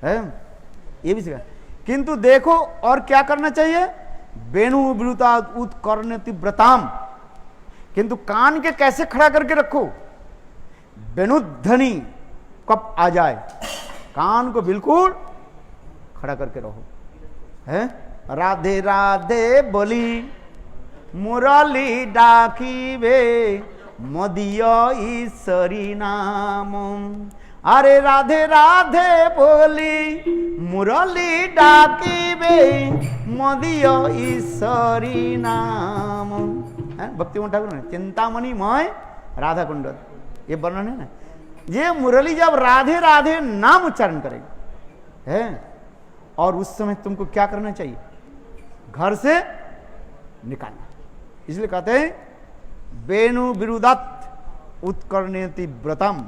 है, ये भी सिखा। किंतु देखो और क्या करना चाहिए, वेणु विरुता उत्कर्ण तीव्रताम, किंतु कान के कैसे खड़ा करके रखो, वेणुध्वनि कब आ जाए, कान को बिल्कुल खड़ा करके रहो। है राधे राधे बोली मुरली डाकीबे मदीय ईश्वरी नाम, अरे राधे राधे बोली मुरली डाकीबे मदीय ईश्वरी नाम। भक्ति ठाकुर ने चिंतामणि मय राधा कुंड, ये वर्णन है ना। ये मुरली जब राधे राधे नाम उच्चारण करेगी है, और उस समय तुमको क्या करना चाहिए, घर से निकालना। इसलिए कहते हैं वेणु विरुदत उत्कर्णेति व्रतम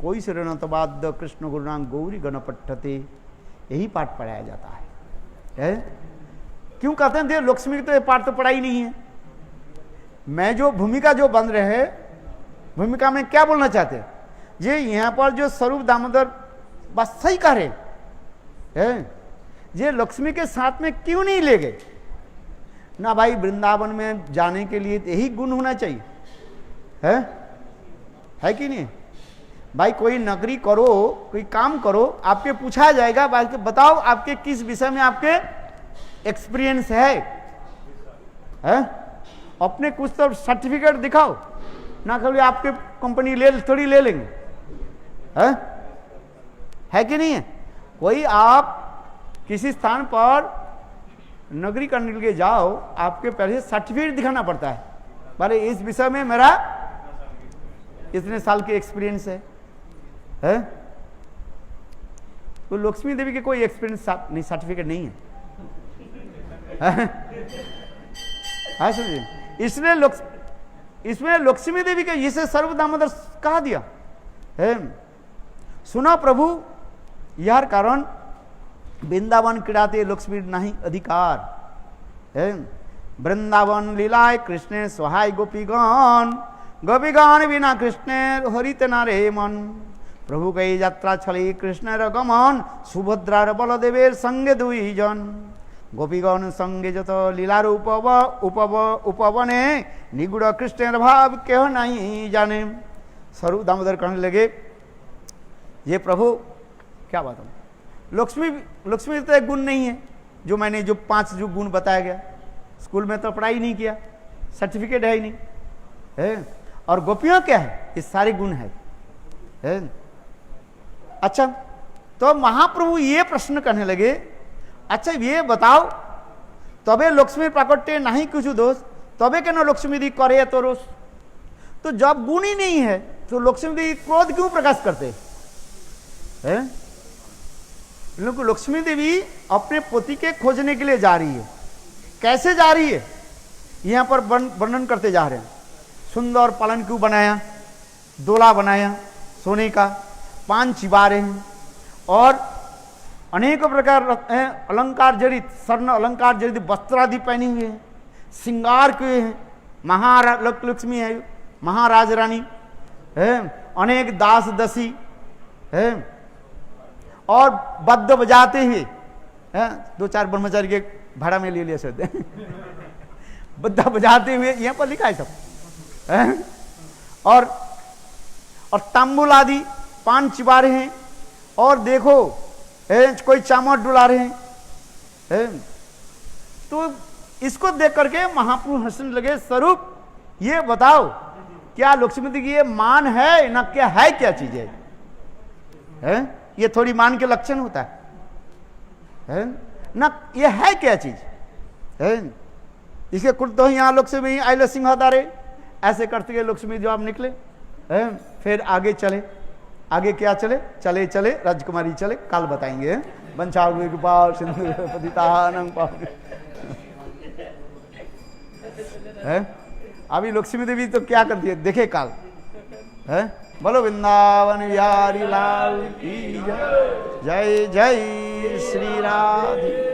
कोई शरणतवाद कृष्ण गुरुनाम गौरी गण पठते, यही पाठ पढ़ाया जाता है। क्यों कहते हैं देव लक्ष्मी की तो ये पाठ तो पढ़ा ही नहीं है। मैं जो भूमिका जो बन रहे है, भूमिका में क्या बोलना चाहते हैं, ये यहाँ पर जो स्वरूप दामोदर बस सही कह रहे हैं, ये लक्ष्मी के साथ में क्यों नहीं ले गए ना भाई। वृंदावन में जाने के लिए यही गुण होना चाहिए, है कि नहीं भाई। कोई नौकरी करो, कोई काम करो, आपके पूछा जाएगा बताओ आपके किस विषय में आपके एक्सपीरियंस है? अपने कुछ तो सर्टिफिकेट दिखाओ ना, कभी आपके कंपनी थोड़ी ले लेंगे, है कि नहीं है। कोई आप किसी स्थान पर नौकरी करने के लिए जाओ, आपके पहले सर्टिफिकेट दिखाना पड़ता है, भले इस विषय में मेरा इतने साल के एक्सपीरियंस है। तो लक्ष्मी देवी के कोई एक्सपीरियंस नहीं, सर्टिफिकेट नहीं है। समझिए, इसमें लक्ष्मी देवी के इसे सर्व दामोदर कहा दिया है। सुना प्रभु यार कारण वृंदावन क्रीड़ाते लक्ष्मी नहीं अधिकार है। वृंदावन लीलाय कृष्ण सहाय गोपीगण, गोपीगण बिना कृष्ण हरित नारे मन। प्रभु कई यात्रा छली कृष्णर गमन, सुभद्रार बलदेवेर संगे दुई जन। गोपीगण संगे जत लीलार उपवने, निगुड़ कृष्णर भाव केह नहीं जाने। स्वरूप दामोदर कहने लगे, ये प्रभु क्या बात है, लक्ष्मी तो एक गुण नहीं है जो मैंने जो 5 जो गुण बताया गया, स्कूल में तो पढ़ाई नहीं किया, सर्टिफिकेट है ही नहीं है। और गोपियों क्या है, ये सारे गुण है। अच्छा, तो महाप्रभु ये प्रश्न करने लगे, अच्छा ये बताओ तबे लक्ष्मी प्राकट्य नहीं कुछ दोष, तबे क्या लक्ष्मी दी करे तो रोष। तो जब गुण ही नहीं है तो लक्ष्मी देवी क्रोध क्यों प्रकाश करते हैं? लक्ष्मी देवी अपने पति के खोजने के लिए जा रही है। कैसे जा रही है यहां पर वर्णन करते जा रहे हैं। सुंदर पालन क्यों बनाया, दोला बनाया सोने का, 5 चिबारे हैं और अनेक प्रकार अलंकार जड़ित, स्वर्ण अलंकार जड़ित वस्त्र आदि पहने हुए हैं, श्रृंगार किए हैं। लक्ष्मी है, महाराज रानी है, अनेक दास दसी है, और बद्ध बजाते हुए 2-4 ब्रह्मचारी के भाड़ा में ले लिया सकते हैं। बद्ध बजाते हुए यहाँ पर लिखा है सब। और तांबुल आदि 5 चिबारे हैं, और देखो कोई चामर डुला रहे हैं। तो इसको देख करके महाप्रभु हंसने लगे, स्वरूप ये बताओ क्या लक्ष्मी जी की ये मान है ना, क्या है, क्या चीज है? ये थोड़ी मान के लक्षण होता है ना, ये है क्या चीज है? इसके कुछ तो यहाँ लक्ष्मी आइल सिंहदारे ऐसे करते हुए लक्ष्मी जवाब निकले। फिर आगे चले, आगे क्या चले, चले चले राजकुमारी चले, काल बताएंगे। वंशावली कृपाल सिंधु पतितानं पावन है। अभी लक्ष्मी देवी तो क्या करती है देखे काल है। बोलो वृंदावन बिहारी लाल की जय। जय जय श्री राधे।